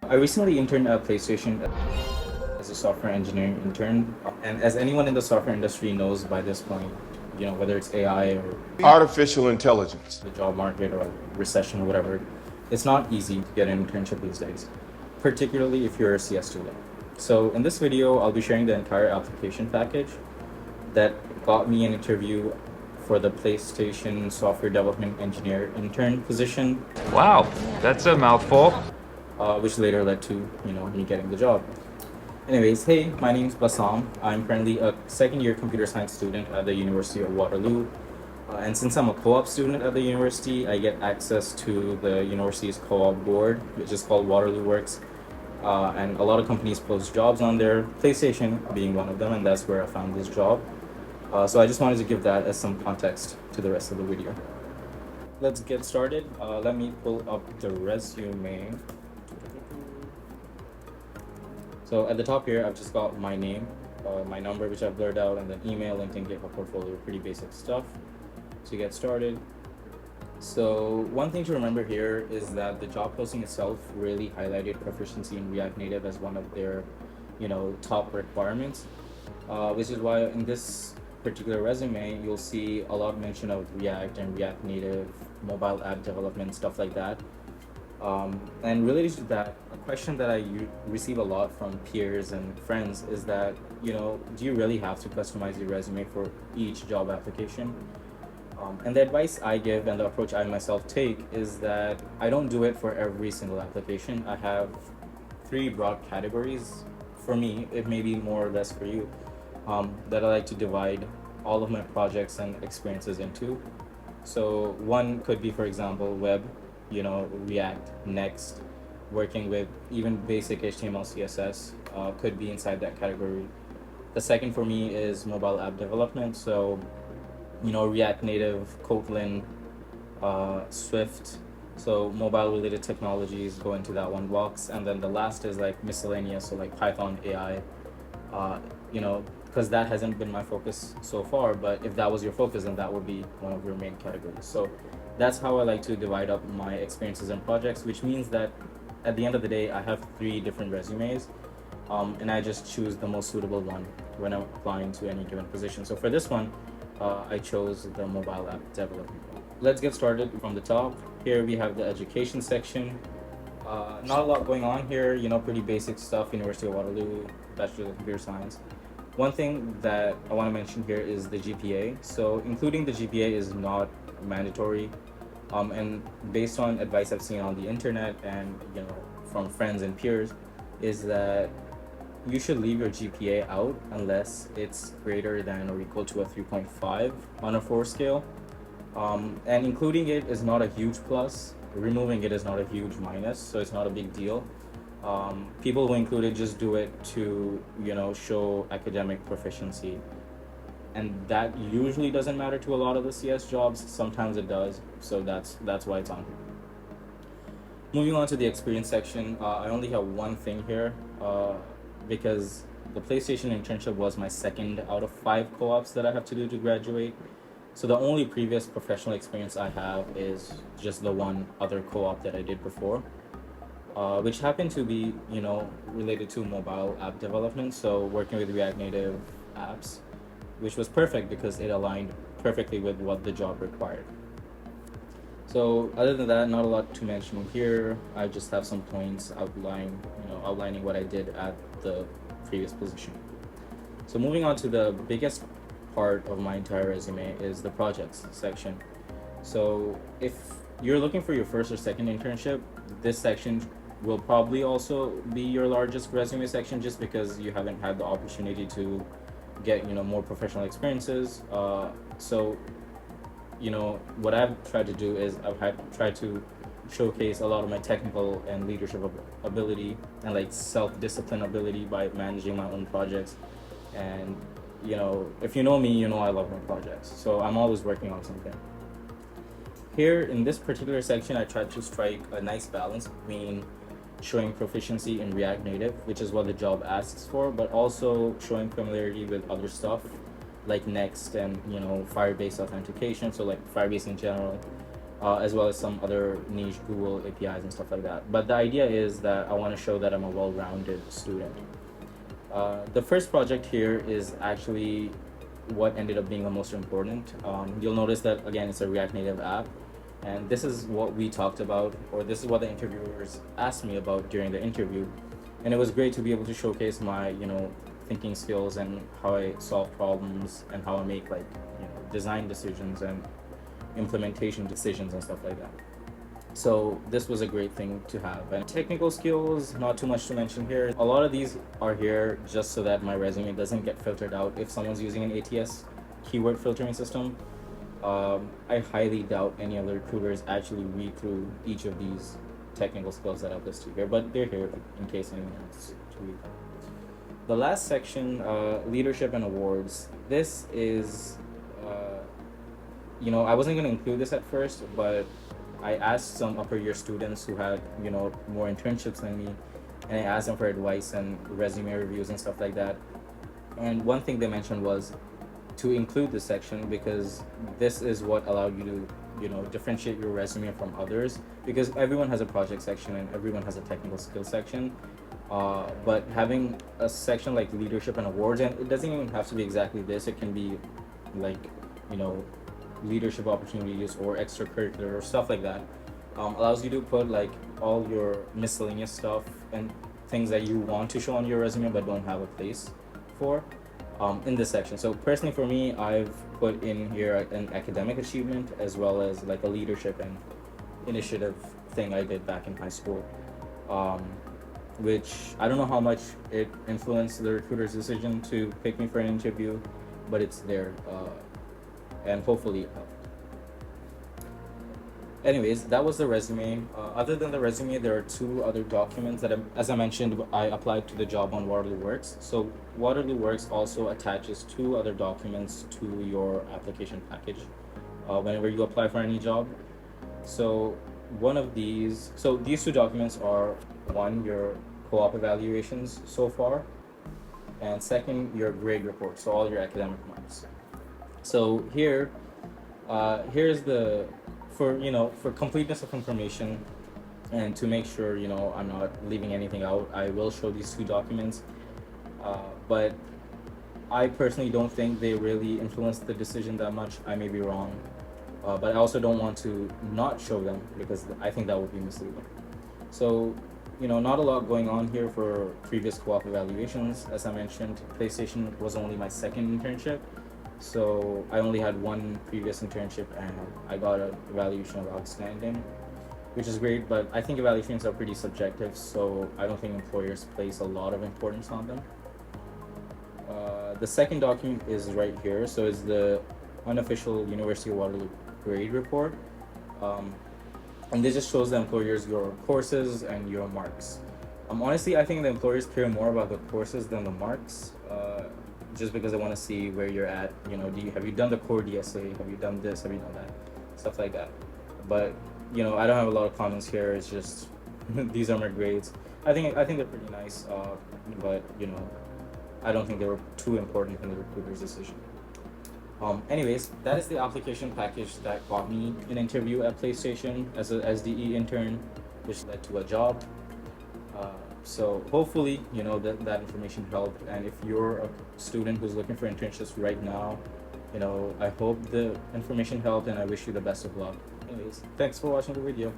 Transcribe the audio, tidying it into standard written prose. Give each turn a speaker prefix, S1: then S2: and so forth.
S1: I recently interned at PlayStation as a software engineering intern. And as anyone in the software industry knows by this point, whether it's AI or
S2: Artificial intelligence.
S1: the job market or recession or whatever, it's not easy to get an internship these days, particularly if you're a CS student. So in this video, I'll be sharing the entire application package that got me an interview for the PlayStation software development engineer intern position,
S3: Wow, that's a mouthful.
S1: which later led to me getting the job. Anyways, hey, my name's Bassam. I'm currently a second year computer science student at the University of Waterloo. And since I'm a co-op student at the university, I get access to the university's co-op board, which is called Waterloo Works. And a lot of companies post jobs on there, PlayStation being one of them, and that's where I found this job. So I just wanted to give that as some context to the rest of the video. Let's get started. Let me pull up the resume. So at the top here, I've just got my name, my number, which I've blurred out, and then email, LinkedIn, GitHub, portfolio, pretty basic stuff to get started. So one thing to remember here is that the job posting itself really highlighted proficiency in React Native as one of their, top requirements, which is why in this particular resume, you'll see a lot of mention of React and React Native, mobile app development, stuff like that. And related to that, a question that I receive a lot from peers and friends is that, do you really have to customize your resume for each job application? And the advice I give and the approach I myself take is that I don't do it for every single application. I have three broad categories. For me, it may be more or less for you, that I like to divide all of my projects and experiences into. So one could be, for example, web, React, Next, working with even basic HTML, CSS, could be inside that category. The second for me is mobile app development. So, React Native, Kotlin, Swift. So mobile related technologies go into that one box. And then the last is like miscellaneous, so like Python, AI, because that hasn't been my focus so far. But if that was your focus, then that would be one of your main categories. So that's how I like to divide up my experiences and projects, which means that at the end of the day, I have three different resumes, and I just choose the most suitable one when I'm applying to any given position. So for this one, I chose the mobile app development. Let's get started from the top. Here we have the education section. Not a lot going on here, pretty basic stuff, University of Waterloo, Bachelor of Computer Science. One thing that I want to mention here is the GPA. So including the GPA is not mandatory. And based on advice I've seen on the internet and from friends and peers, is that you should leave your GPA out unless it's greater than or equal to a 3.5 on a 4 scale. And including it is not a huge plus. Removing it is not a huge minus, so it's not a big deal. People who include it just do it to show academic proficiency, and that usually doesn't matter to a lot of the CS jobs. Sometimes it does, so that's why it's on here. Moving on to the experience section, I only have one thing here, because the PlayStation internship was my second out of 5 co-ops that I have to do to graduate. So the only previous professional experience I have is just the one other co-op that I did before, which happened to be related to mobile app development, so working with React Native apps, which was perfect because it aligned perfectly with what the job required. So other than that, not a lot to mention here. I just have some points outlining what I did at the previous position. So moving on to the biggest part of my entire resume is the projects section. So if you're looking for your first or second internship, this section will probably also be your largest resume section, just because you haven't had the opportunity to get more professional experiences. So what I've tried to do is tried to showcase a lot of my technical and leadership ability and like self-discipline ability by managing my own projects. And if you know me, I love my projects, so I'm always working on something. Here in this particular section, I tried to strike a nice balance between showing proficiency in React Native, which is what the job asks for, but also showing familiarity with other stuff like Next and Firebase authentication, so like Firebase in general, as well as some other niche Google APIs and stuff like that. But the idea is that I want to show that I'm a well-rounded student. The first project here is actually what ended up being the most important. You'll notice that again, it's a React Native app, and this is what we talked about, or this is what the interviewers asked me about during the interview, and it was great to be able to showcase my, thinking skills and how I solve problems and how I make design decisions and implementation decisions and stuff like that. So this was a great thing to have. And technical skills, not too much to mention here. A lot of these are here just so that my resume doesn't get filtered out if someone's using an ATS keyword filtering system. I highly doubt any other recruiters actually read through each of these technical skills that I've listed here, but they're here in case anyone wants to read them. The last section, leadership and awards. This is, I wasn't going to include this at first, but I asked some upper year students who had, more internships than me, and I asked them for advice and resume reviews and stuff like that. And one thing they mentioned was to include this section because this is what allowed you to, differentiate your resume from others, because everyone has a project section and everyone has a technical skill section. But having a section like leadership and awards, and it doesn't even have to be exactly this, it can be like, leadership opportunities or extracurricular or stuff like that, allows you to put like all your miscellaneous stuff and things that you want to show on your resume but don't have a place for in this section. So personally for me, I've put in here an academic achievement as well as like a leadership and initiative thing I did back in high school, which I don't know how much it influenced the recruiter's decision to pick me for an interview, but it's there. And hopefully it helped. Anyways, that was the resume. Other than the resume, there are two other documents that, as I mentioned, I applied to the job on Waterloo Works. So Waterloo Works also attaches two other documents to your application package whenever you apply for any job. So these two documents are, one, your co-op evaluations so far, and second, your grade report, so all your academic marks. So here's for completeness of information and to make sure, I'm not leaving anything out, I will show these two documents. But I personally don't think they really influenced the decision that much. I may be wrong. But I also don't want to not show them because I think that would be misleading. So, not a lot going on here for previous co-op evaluations. As I mentioned, PlayStation was only my second internship. So I only had one previous internship and I got an evaluation of outstanding, which is great, but I think evaluations are pretty subjective, so I don't think employers place a lot of importance on them. The second document is right here, so it's the unofficial University of Waterloo grade report. And this just shows the employers your courses and your marks. Honestly, I think the employers care more about the courses than the marks. Just because I want to see where you're at, have you done the core DSA, have you done this, have you done that, stuff like that. But I don't have a lot of comments here. It's just these are my grades. I think they're pretty nice, but I don't think they were too important in the recruiter's decision. Anyways, that is the application package that got me an interview at PlayStation as a SDE intern, which led to a job. So hopefully, that information helped. And if you're a student who's looking for internships right now, I hope the information helped and I wish you the best of luck. Anyways, thanks for watching the video.